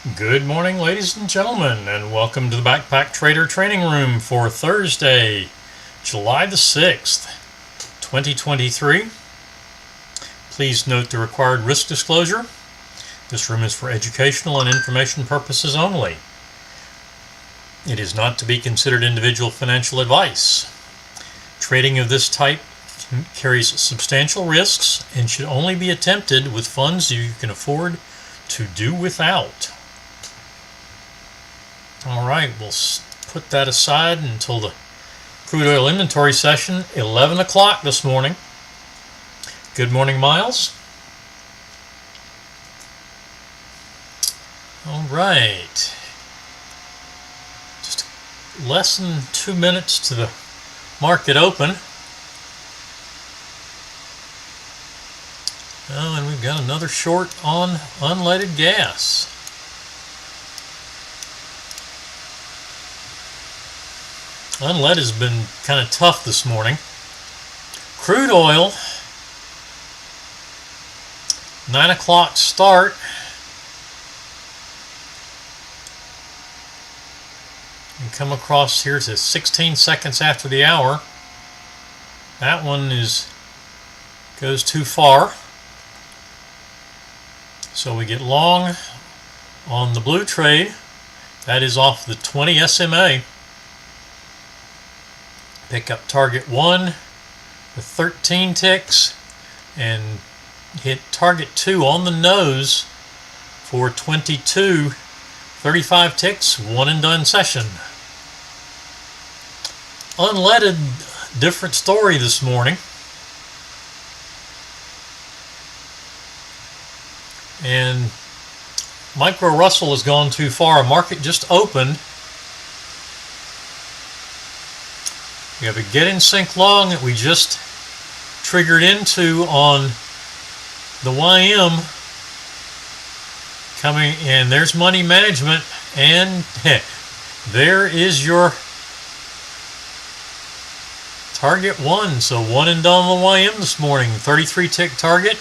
Good morning, ladies and gentlemen, and welcome to the Backpack Trader Training Room for Thursday, July the 6th, 2023. Please note the required risk disclosure. This room is for educational and information purposes only. It is not to be considered individual financial advice. Trading of this type carries substantial risks and should only be attempted with funds you can afford to do without. All right, we'll put that aside until the crude oil inventory session, 11 o'clock this morning. Good morning, Miles. All right. Just less than 2 minutes to the market open. Oh, and we've got another short on unleaded gas. Unleaded has been kind of tough this morning. Crude oil, 9 o'clock start. And come across here to 16 seconds after the hour. That one goes too far. So we get long on the blue trade. That is off the 20 SMA. Pick up target 1 with 13 ticks and hit target 2 on the nose for 22, 35 ticks, one and done session. Unleaded, different story this morning. And Micro Russell has gone too far. Market just opened. We have a get in sync long that we just triggered into on the YM coming, and there's money management, and there is your target 1. So one and done on the YM this morning. 33 tick target,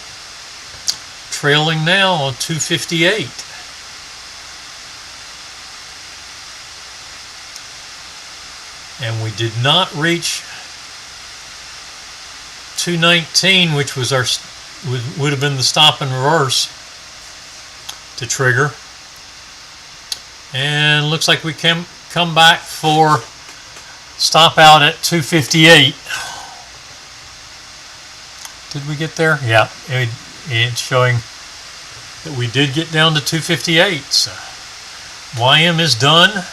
trailing now on 258. And we did not reach 219, which was would have been the stop and reverse to trigger. And looks like we can come back for stop out at 258. Did we get there? Yeah, it's showing that we did get down to 258. So YM is done.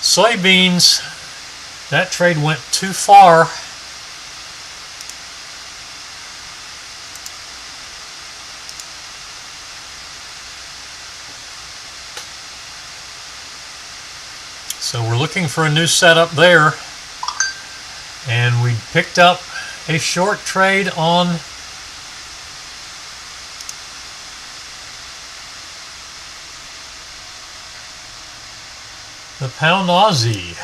Soybeans, that trade went too far. So we're looking for a new setup there. And we picked up a short trade on the pound Aussie.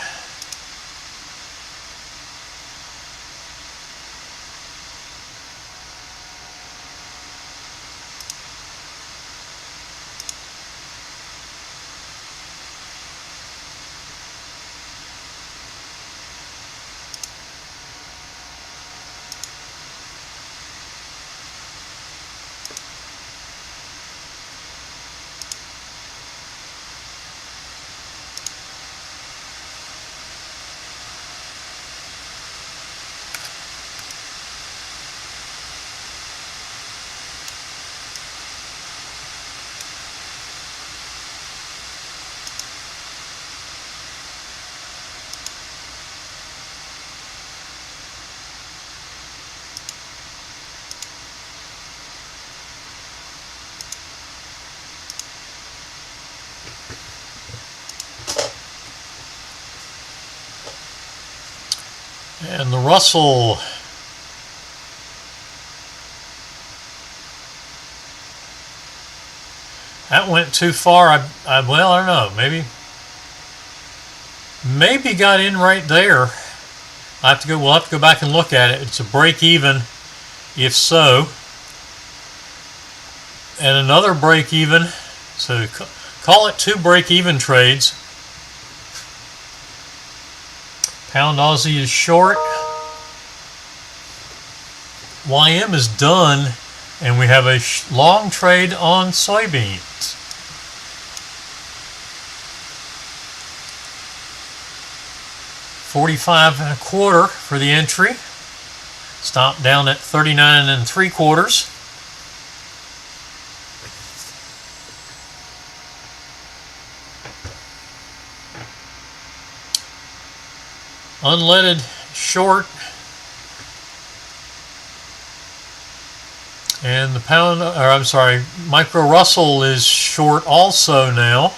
And the Russell, that went too far. Well, I don't know. Maybe got in right there. We'll have to go back and look at it. It's a break even, if so. And another break even So call it 2 break-even trades. Pound Aussie is short. YM is done, and we have a long trade on soybeans. $45.25 for the entry. Stop down at 39.75. Unleaded short, and the pound, or I'm sorry, Micro Russell is short also now.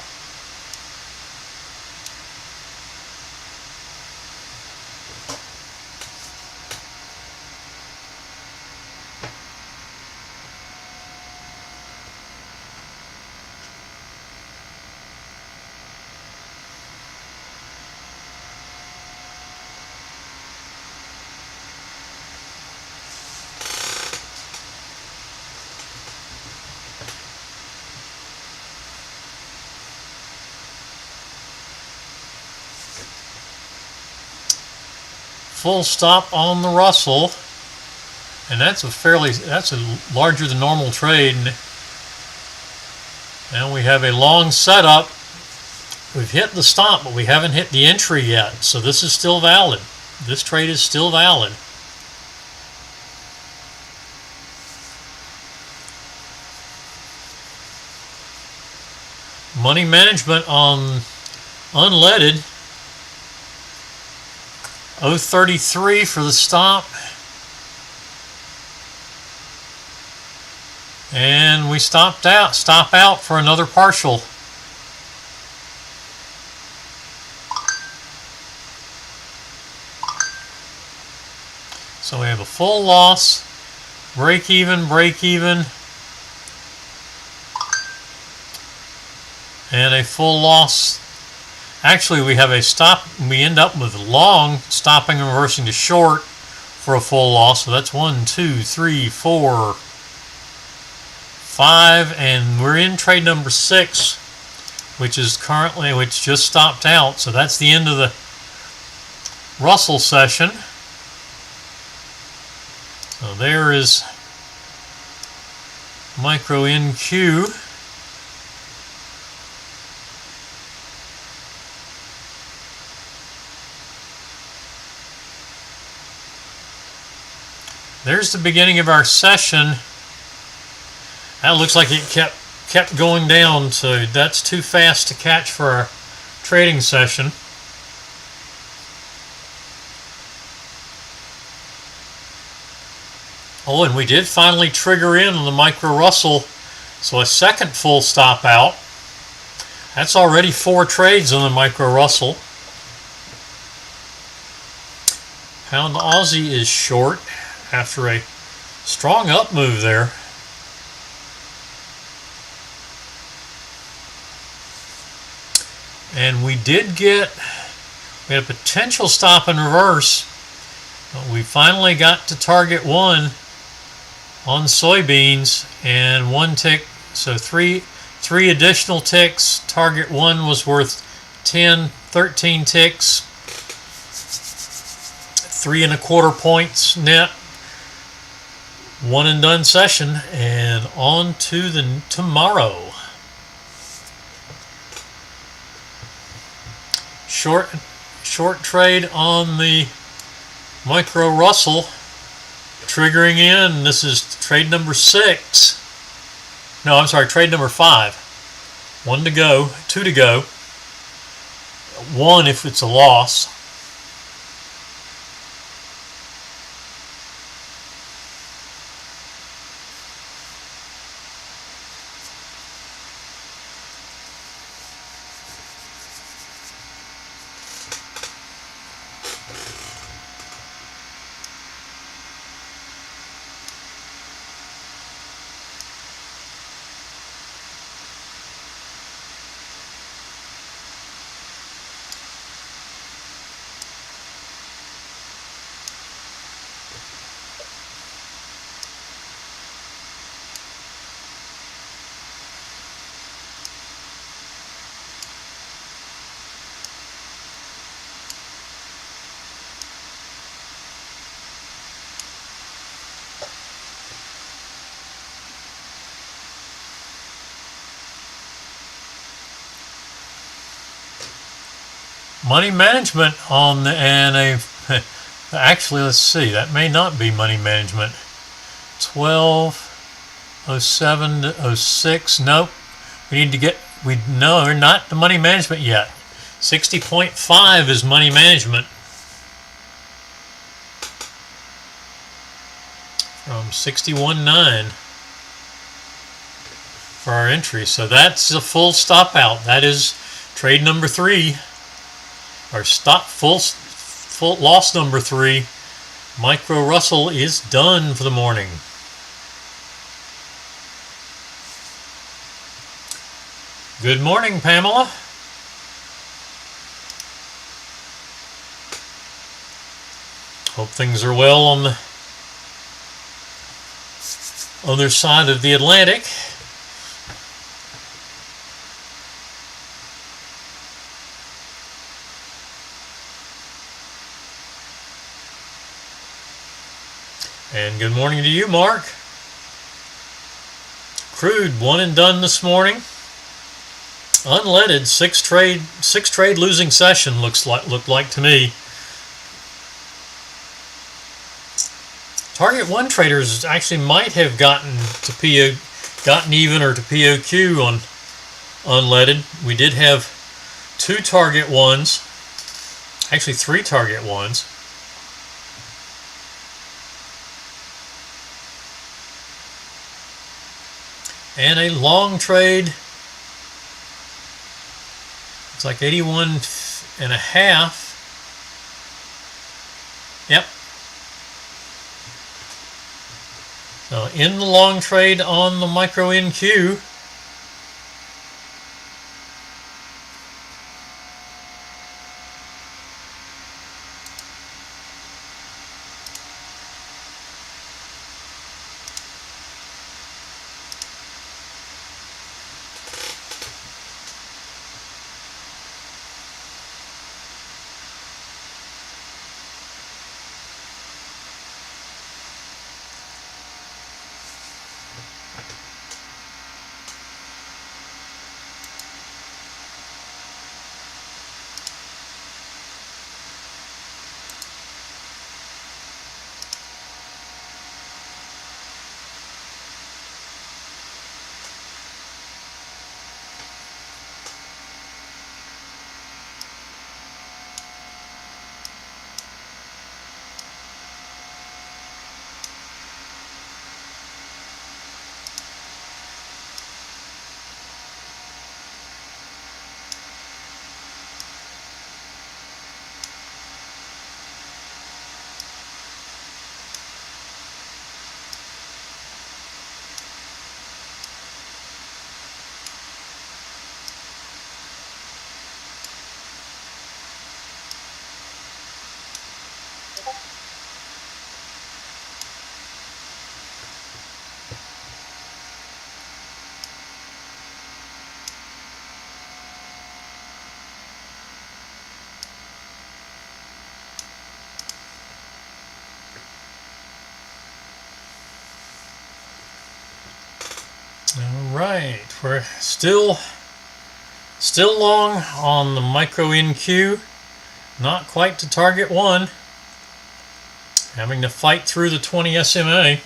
Full stop on the Russell, and that's a larger than normal trade. Now we have a long setup. We've hit the stop, but we haven't hit the entry yet, so this is still valid. This trade is still valid. Money management on unleaded. 0.33 for the stop, and we stop out for another partial. So we have a full loss, break even, and a full loss. Actually, we have a stop. We end up with long, stopping and reversing to short for a full loss. So that's 1, 2, 3, 4, 5, and we're in trade number 6, which just stopped out. So that's the end of the Russell session. So there is Micro NQ. There's the beginning of our session. That looks like it kept going down, so that's too fast to catch for our trading session. Oh, and we did finally trigger in on the Micro Russell, so a second full stop out. That's already 4 trades on the Micro Russell. Pound Aussie is short after a strong up move there. And we had a potential stop and reverse, but we finally got to target 1 on soybeans, and 1 tick, so three additional ticks. Target 1 was worth 13 ticks, 3.25 points net. 1 and done session, and on to the tomorrow. Short trade on the Micro Russell, triggering in. This is trade number 6. No, I'm sorry, trade number 5. 1 to go, 2 to go. 1 if it's a loss. money management on the, and a actually, let's see, that may not be money management. 1207 to 06. Nope. We need to get, no, we're not the money management yet. 60.5 is money management from 61.9 for our entry. So that's a full stop out. That is trade number 3, or stop full loss number 3. Micro Russell is done for the morning. Good morning, Pamela. Hope things are well on the other side of the Atlantic. And good morning to you, Mark. Crude, one and done this morning. Unleaded, six trade losing session looked like to me. Target 1 traders actually might have gotten even or to POQ on unleaded. We did have 2 target 1s, actually 3 target 1s. And a long trade. It's like 81.5. Yep. So in the long trade on the micro NQ. All right, we're still long on the micro NQ, not quite to target 1, having to fight through the 20 SMA.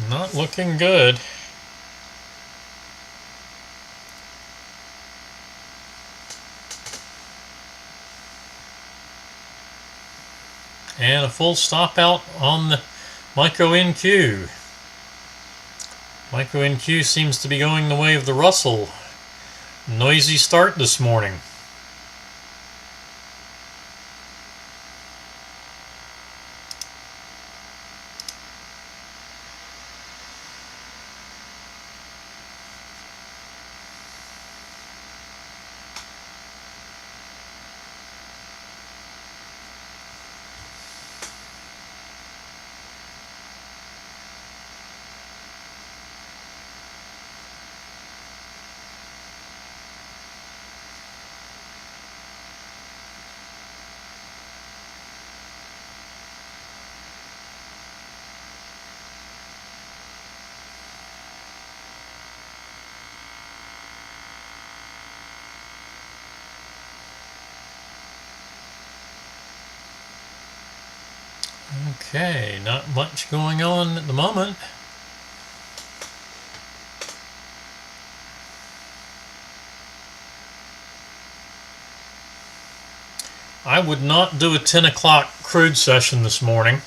Not looking good. And a full stop out on the micro NQ. Micro NQ seems to be going the way of the Russell. Noisy start this morning. Okay, not much going on at the moment. I would not do a 10 o'clock crude session this morning.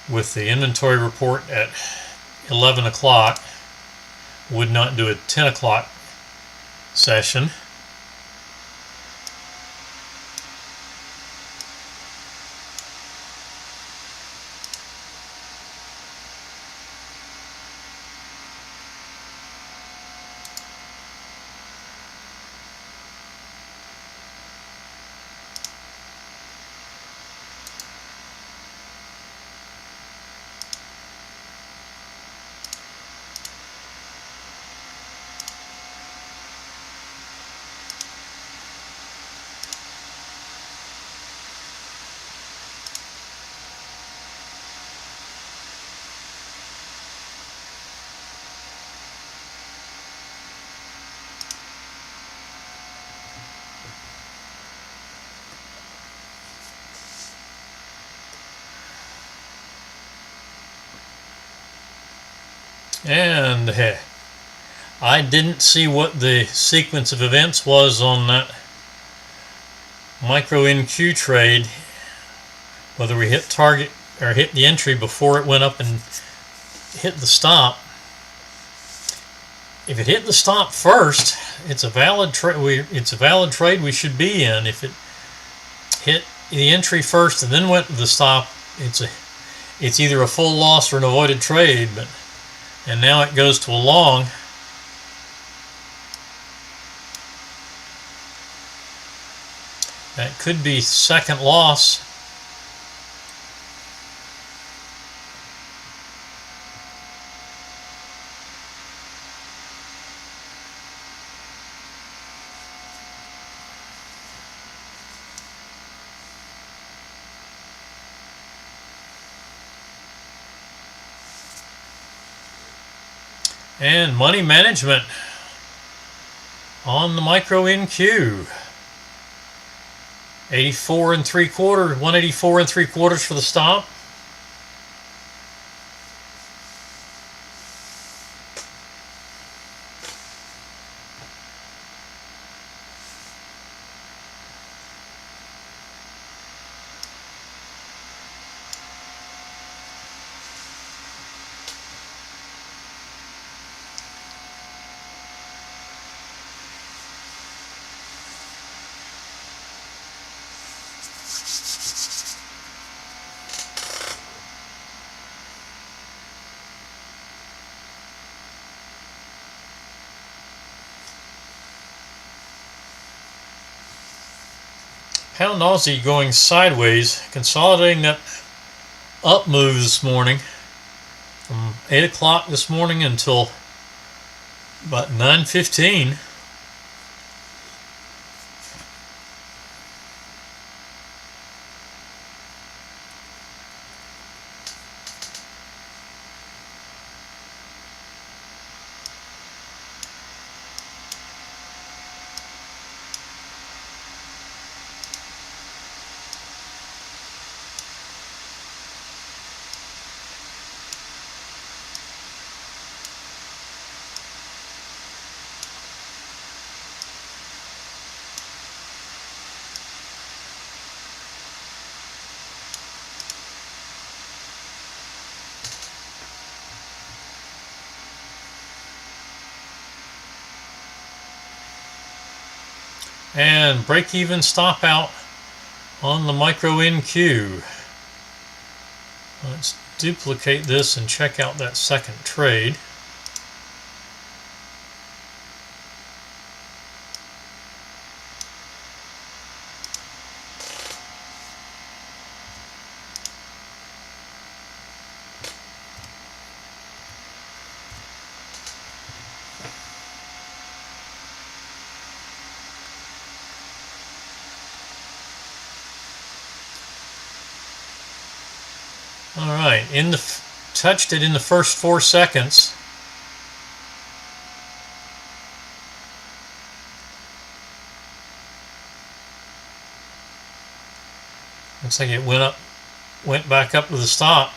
With the inventory report at 11 o'clock, would not do a 10 o'clock session. And I didn't see what the sequence of events was on that micro NQ trade, whether we hit target or hit the entry before it went up and hit the stop. If it hit the stop first, it's a valid trade. It's a valid trade we should be in. If it hit the entry first and then went to the stop, it's either a full loss or an avoided trade. And now it goes to a long. That could be second loss. And money management on the micro NQ. 84 3/4, 184 3/4 for the stop. Pound Aussie going sideways, consolidating that up move this morning from 8 o'clock this morning until about 9:15. And break even stop out on the micro NQ. Let's duplicate this and check out that second trade. All right, touched it in the first 4 seconds. Looks like it went back up to the stop.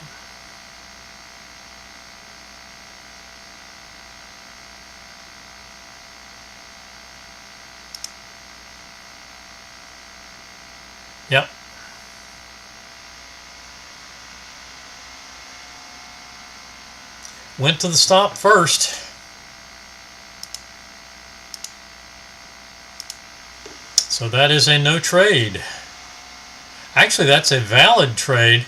Yep. Went to the stop first. So that is a no trade. Actually, that's a valid trade.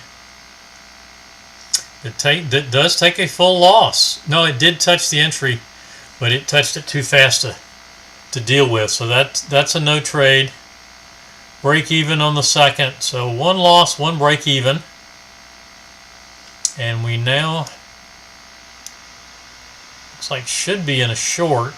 That does take a full loss. No, it did touch the entry, but it touched it too fast to deal with. So that's a no trade. Break even on the second. So one loss, one break even. And we now, looks like should be in a short.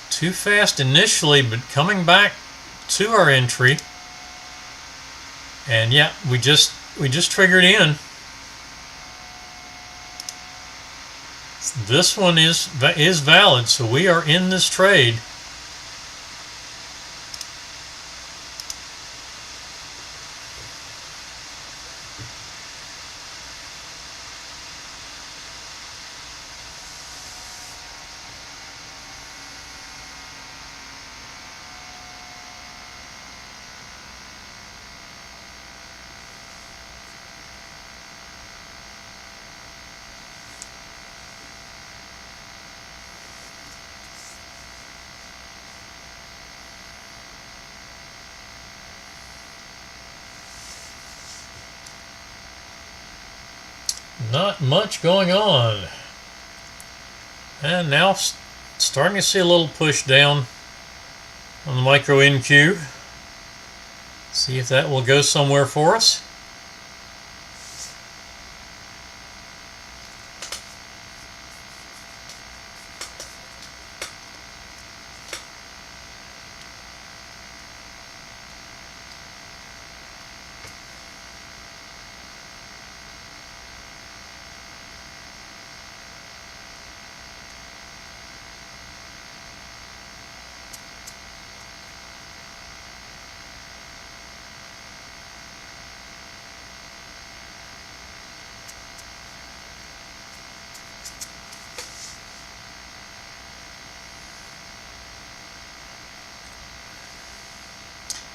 Too fast initially, but coming back to our entry. And yeah, we just triggered in. This one is valid, so we are in this trade. Not much going on. And now starting to see a little push down on the micro NQ. See if that will go somewhere for us.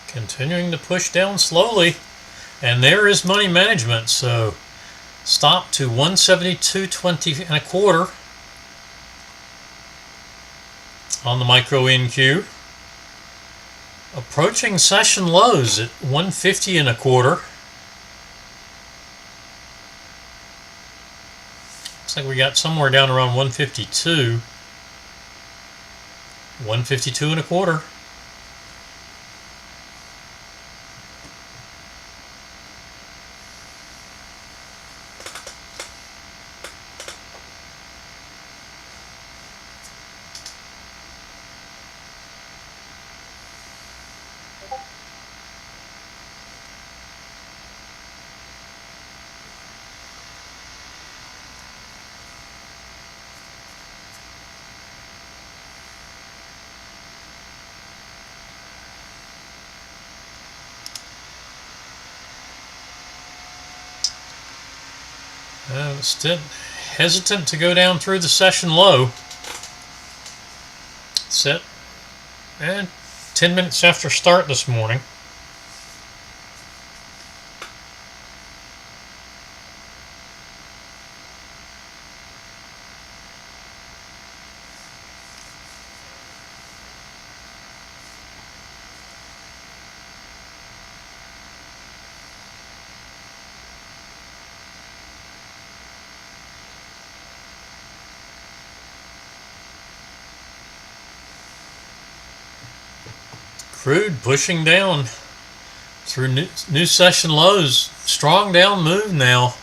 Continuing to push down slowly, and there is money management. So stop to 172.20 and a quarter on the micro NQ. Approaching session lows at 150 and a quarter. Looks like we got somewhere down around 152. 152 and a quarter. Still hesitant to go down through the session low. Set and 10 minutes after start this morning. Crude pushing down through new session lows. Strong down move now.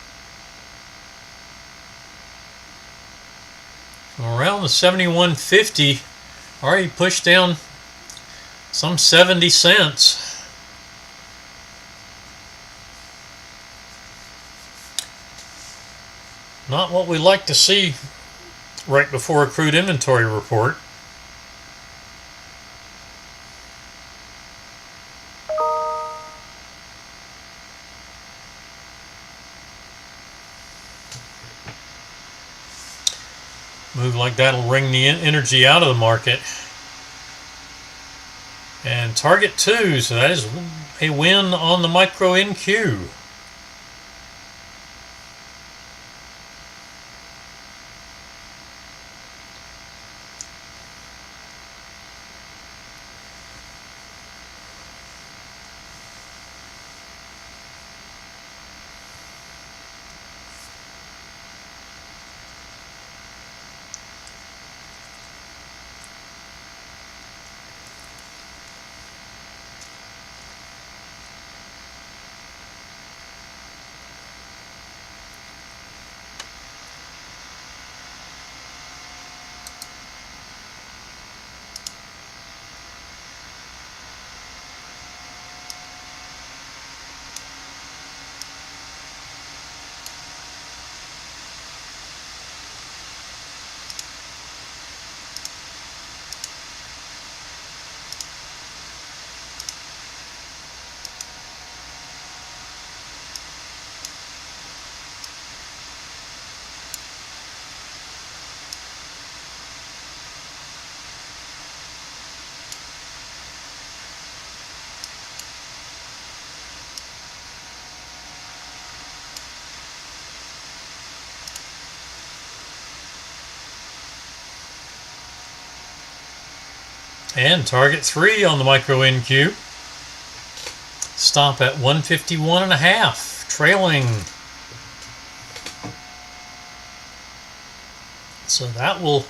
From around the 71.50, already pushed down some 70 cents. Not what we like to see right before a crude inventory report. Move like that'll wring the energy out of the market. And target 2, so that is a win on the micro NQ. And target 3 on the micro NQ. Stop at 151.5, trailing. So that will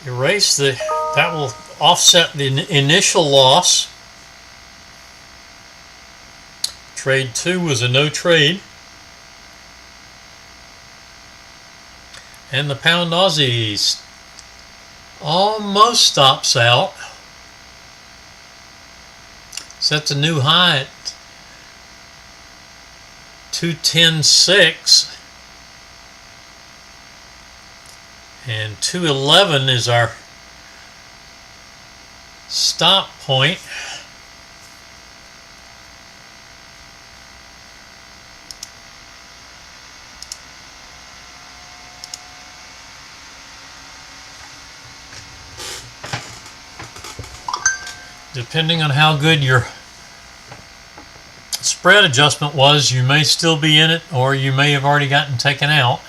erase that will offset the initial loss. Trade 2 was a no trade. And the pound Aussie almost stops out. Sets a new high at 210.6. And 211 is our stop point. Depending on how good your spread adjustment was, you may still be in it, or you may have already gotten taken out.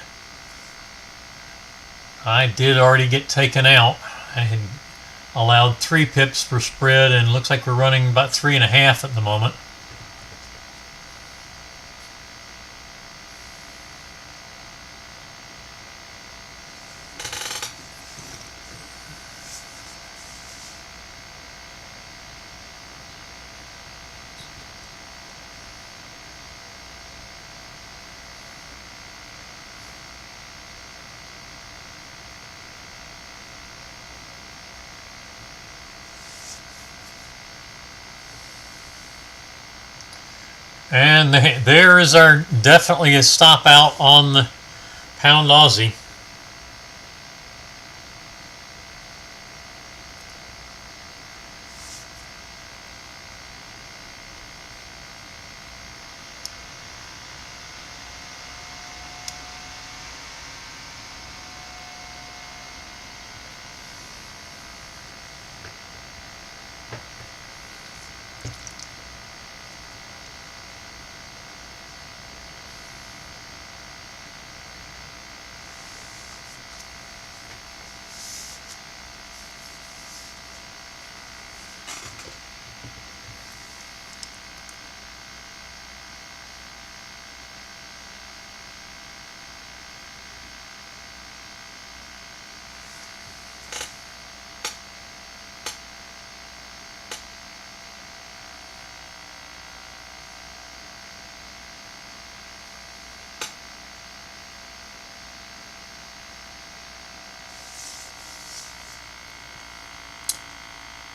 I did already get taken out. I had allowed 3 pips per spread, and it looks like we're running about 3.5 at the moment. And there is our definitely a stop out on the pound Aussie.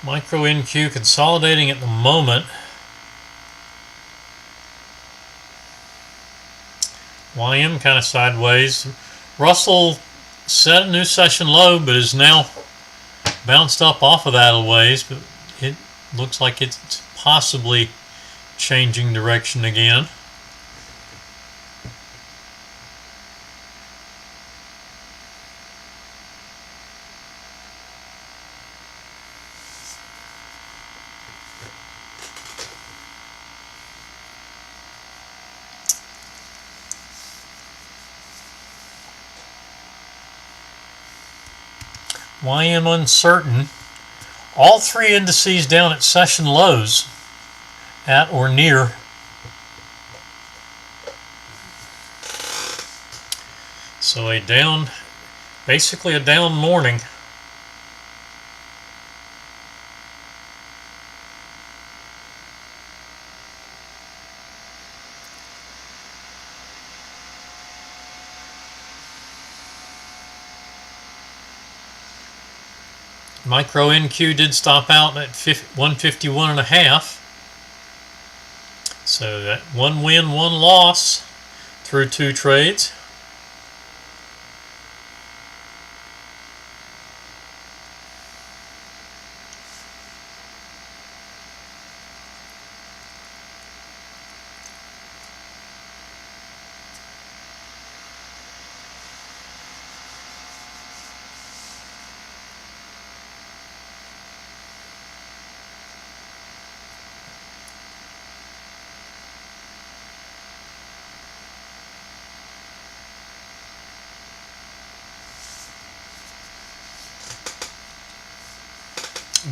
Micro NQ consolidating at the moment. YM kind of sideways. Russell set a new session low, but is now bounced up off of that a ways. But it looks like it's possibly changing direction again. YM uncertain. All three indices down at session lows, at or near. So a down, basically a down morning. Micro NQ did stop out at 151.5. So that one win, one loss through two trades.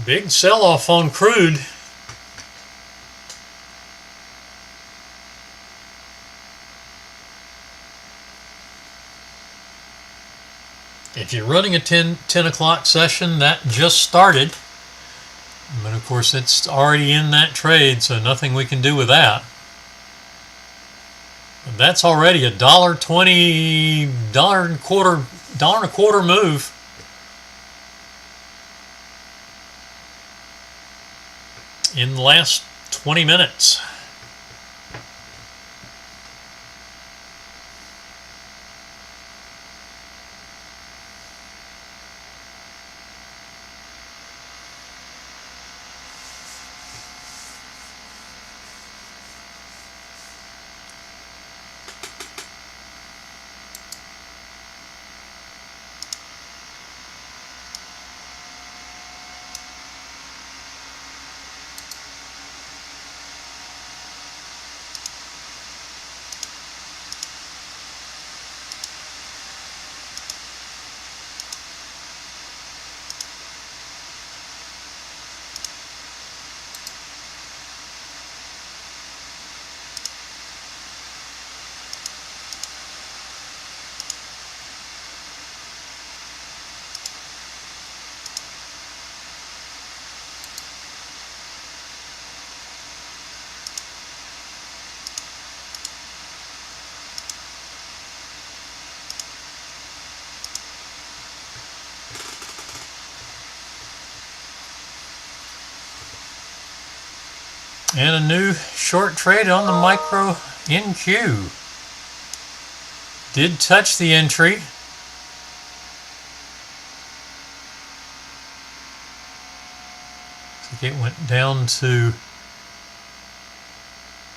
Big sell-off on crude. If you're running a 10 o'clock session, that just started. But of course it's already in that trade, so nothing we can do with that. But that's already a $1.20, $1.25 move. In the last 20 minutes. And a new short trade on the micro NQ. Did touch the entry. I think it went down to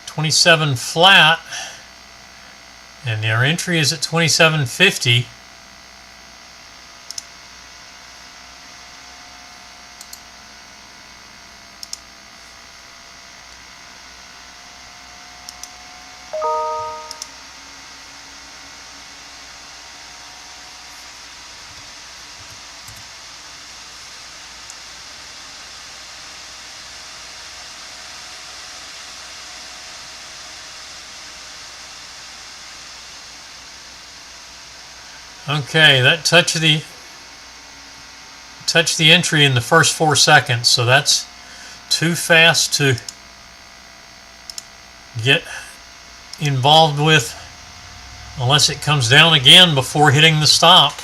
27 flat. And our entry is at 27.50. Okay, that touched the entry in the first 4 seconds, so that's too fast to get involved with unless it comes down again before hitting the stop.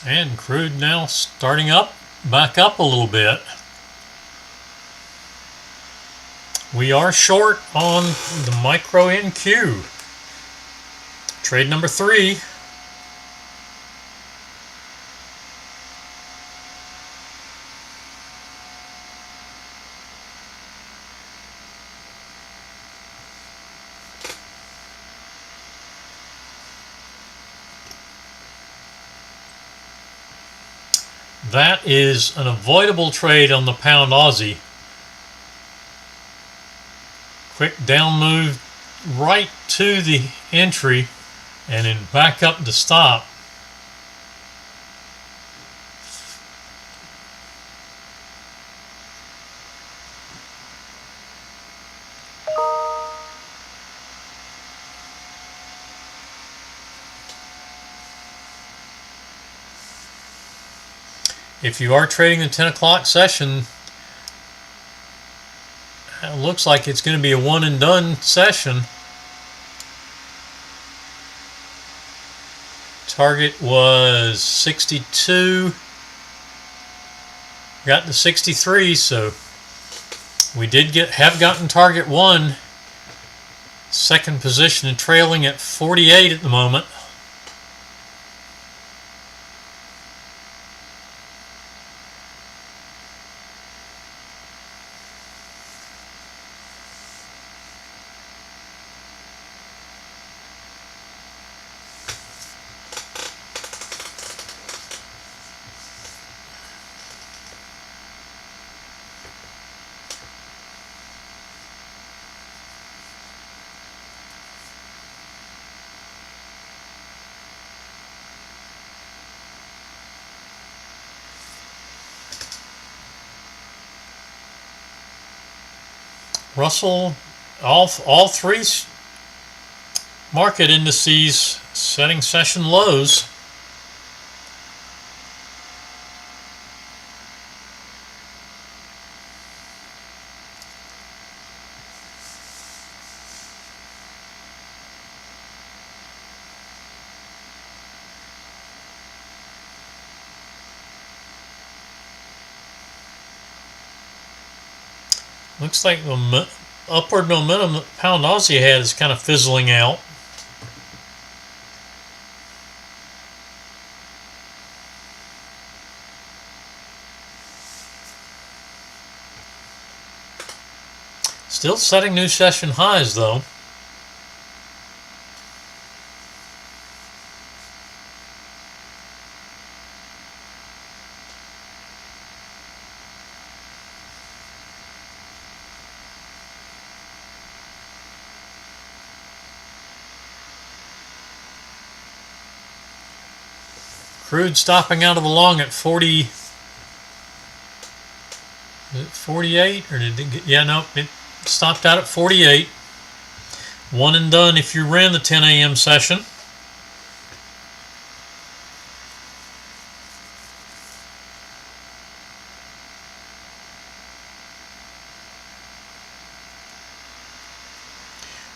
And crude now starting up, back up a little bit. We are short on the micro NQ. Trade number 3. That is an avoidable trade on the pound Aussie. Quick down move right to the entry and then back up to stop. If you are trading the 10 o'clock session, it looks like it's going to be a one and done session. Target was 62. Got to 63, so we did have gotten target 1. Second position and trailing at 48 at the moment. Russell, all 3 market indices setting session lows. Looks like the upward momentum that pound Aussie had is kind of fizzling out. Still setting new session highs though. Crude stopping out of the long at 40. Is it 48 or did it get? Yeah, no, it stopped out at 48. One and done if you ran the 10 a.m. session.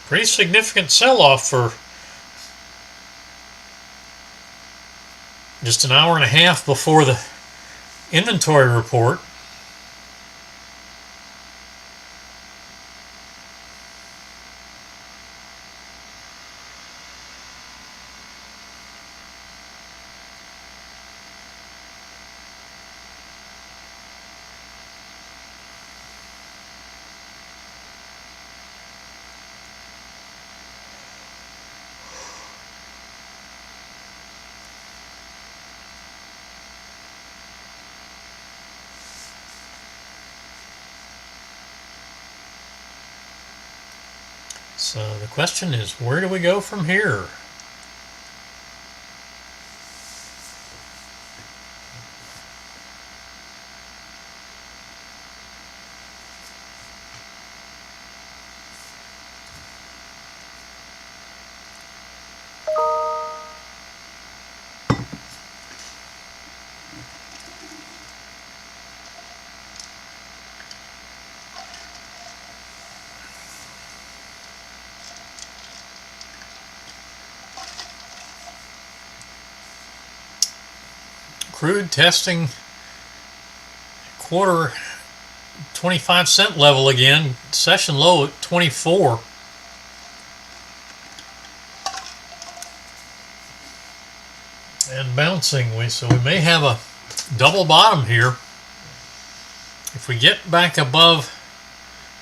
Pretty significant sell-off for just an hour and a half before the inventory report. So the question is, where do we go from here? crude testing quarter 25-cent level again. Session low at 24. And bouncing. So we may have a double bottom here. If we get back above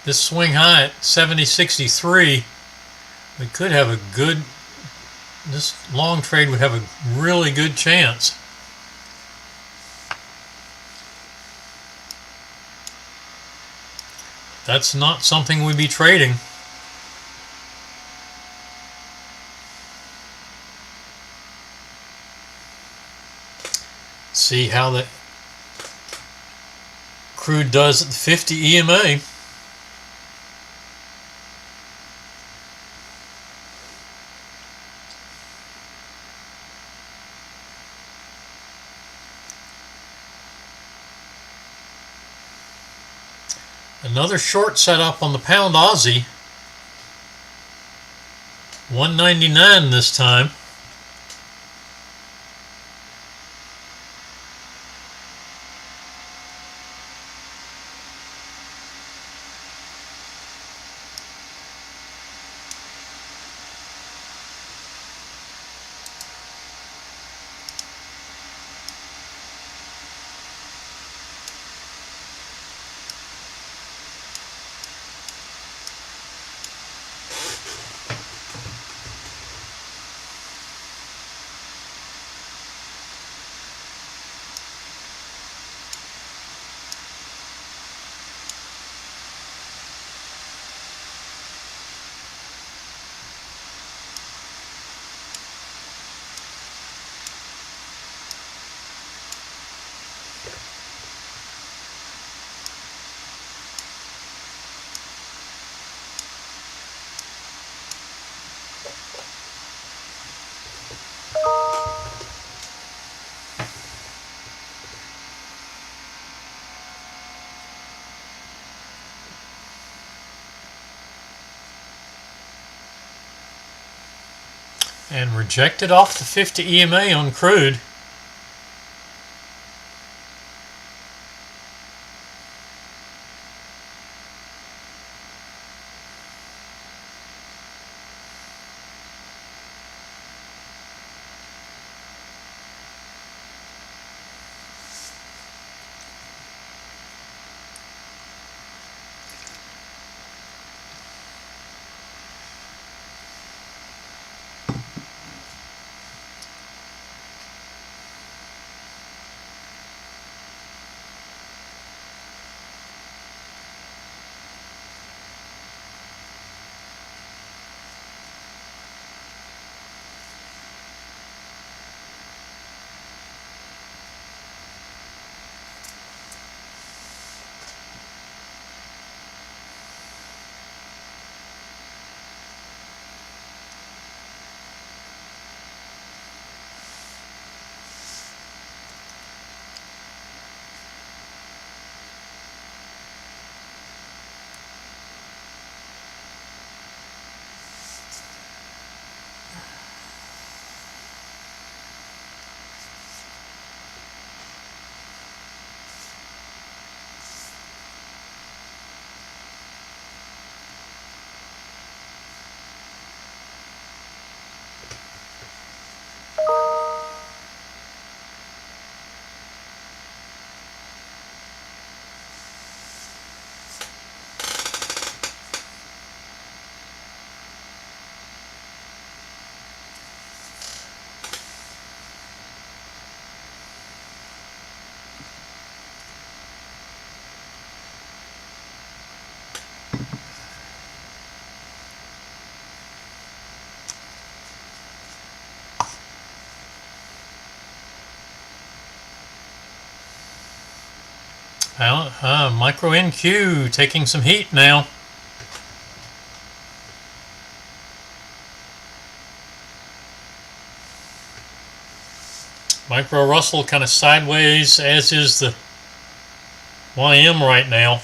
this swing high at 70.63, we could have a good, this long trade would have a really good chance. That's not something we'd be trading. See how the crude does at the 50 EMA. Another short setup on the pound Aussie. 199 this time. And rejected off the 50 EMA on crude. Well, micro NQ taking some heat now. Micro Russell kind of sideways, as is the YM right now.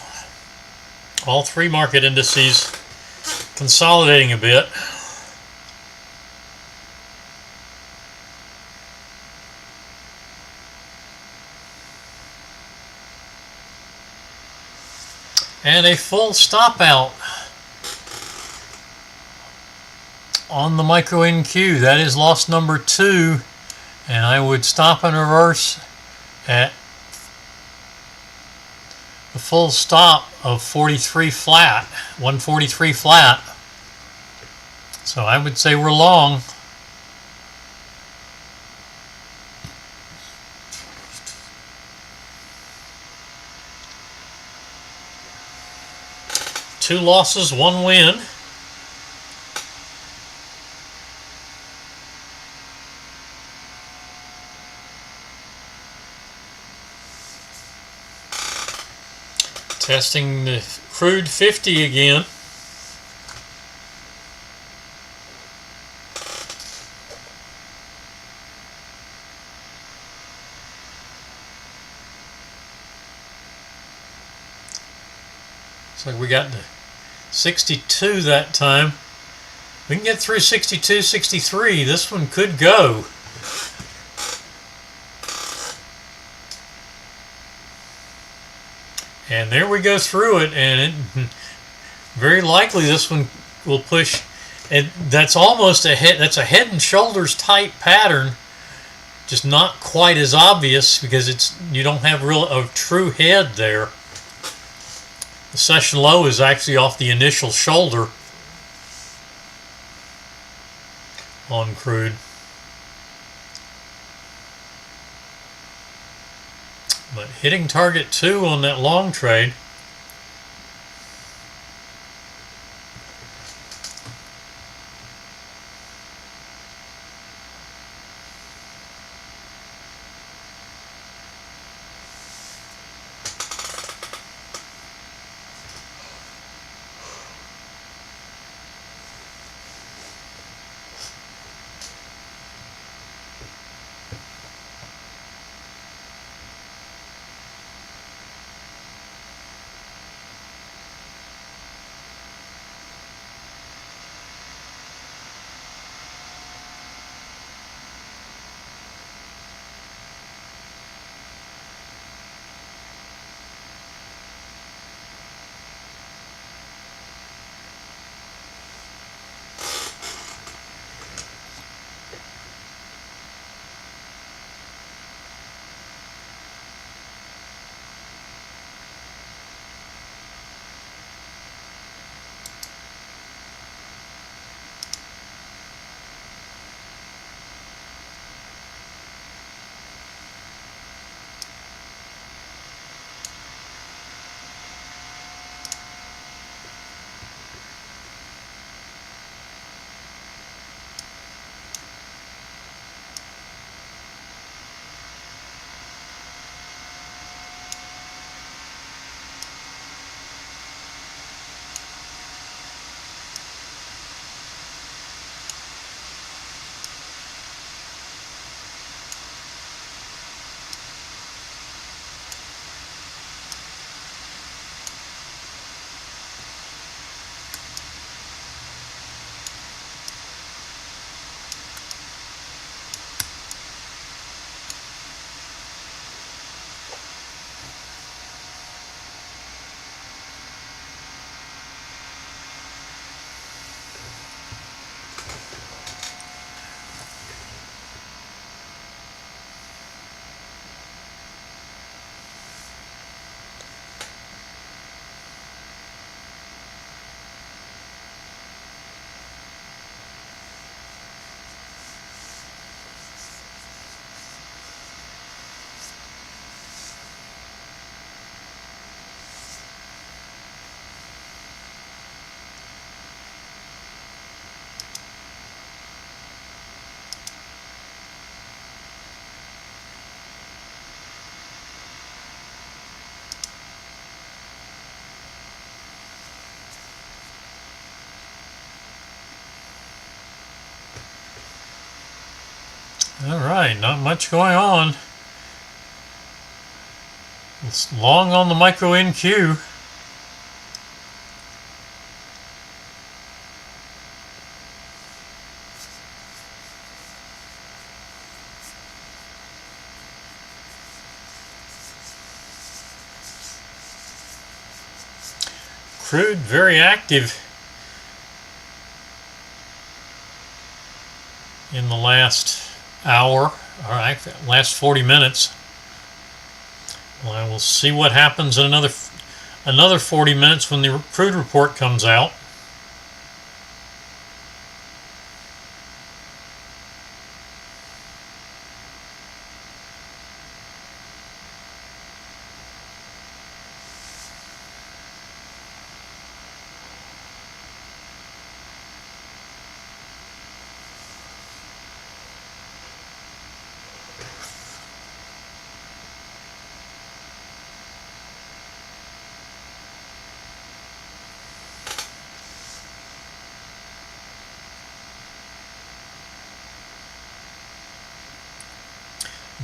All three market indices consolidating a bit. and a full stop out on the micro NQ. That is loss number 2, and I would stop and reverse at the full stop of 43 flat, 143 flat. So I would say we're long. Two losses, one win. Testing the crude 50 again. Looks like we got the 62 that time. We can get through 62, 63. This one could go. And there we go through it, and very likely this one will push. And that's almost a head. That's a head and shoulders type pattern, just not quite as obvious because you don't have a true head there. The session low is actually off the initial shoulder on crude. But hitting target 2 on that long trade. All right, not much going on. It's long on the micro NQ. Crude very active in the last hour, or actually last 40 minutes. Well, we'll see what happens in another 40 minutes when the crude report comes out.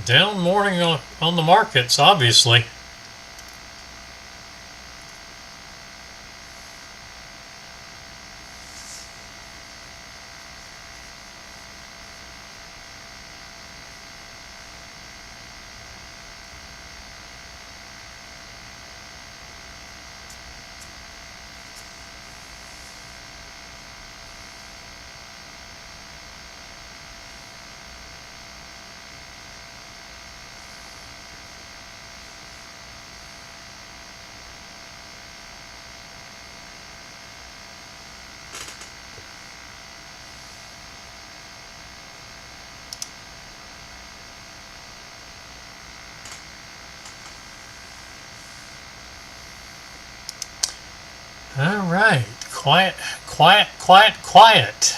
Down morning on the markets, obviously. All right, quiet, quiet, quiet, quiet.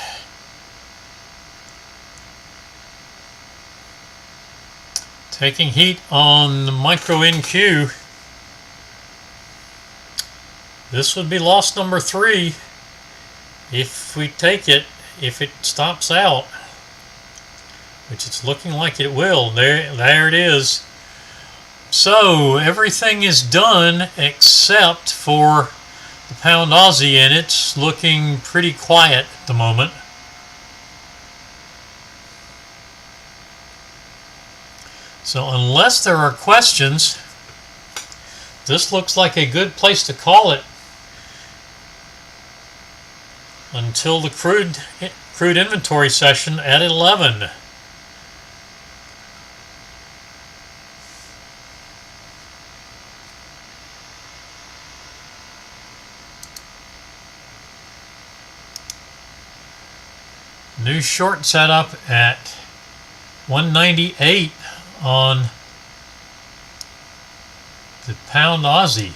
Taking heat on the micro NQ. This would be loss number 3 if we take it, if it stops out, which it's looking like it will. There it is. So everything is done except for the pound Aussie, and it's looking pretty quiet at the moment. So unless there are questions, this looks like a good place to call it until the crude inventory session at 11. New short setup at 198 on the pound Aussie.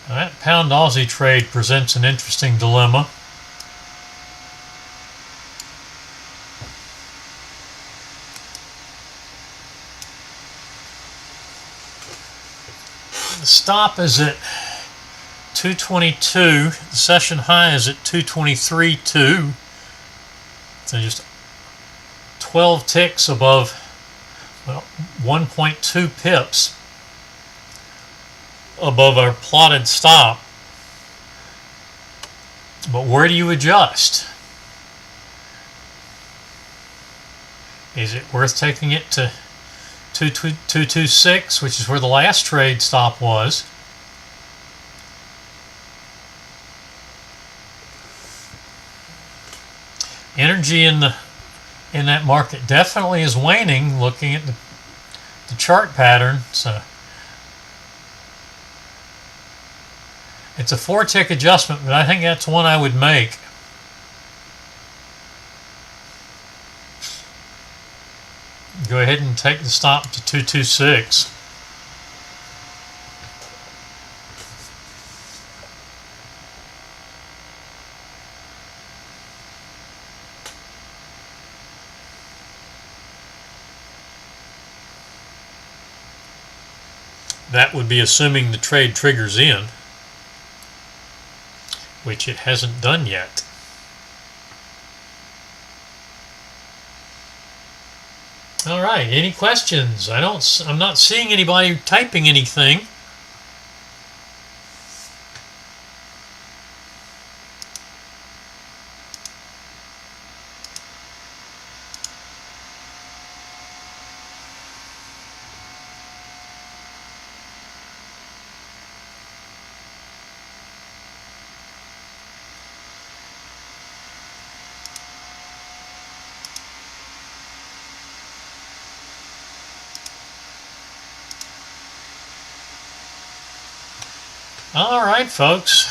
That pound Aussie trade presents an interesting dilemma. The stop is at 222. The session high is at 223.2. So just 12 ticks above, well, 1.2 pips above our plotted stop. But where do you adjust? Is it worth taking it to 226, which is where the last trade stop was? Energy in that market definitely is waning, looking at the chart pattern. So it's a 4-tick adjustment, but I think that's one I would make. Go ahead and take the stop to 226. That would be assuming the trade triggers in, which it hasn't done yet. All right, any questions? I'm not seeing anybody typing anything. All right, folks.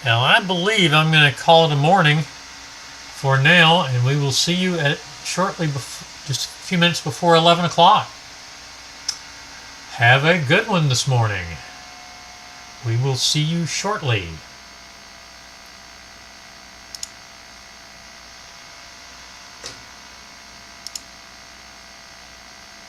Now I believe I'm going to call it a morning for now, and we will see you at shortly, just a few minutes before 11 o'clock. Have a good one this morning. We will see you shortly.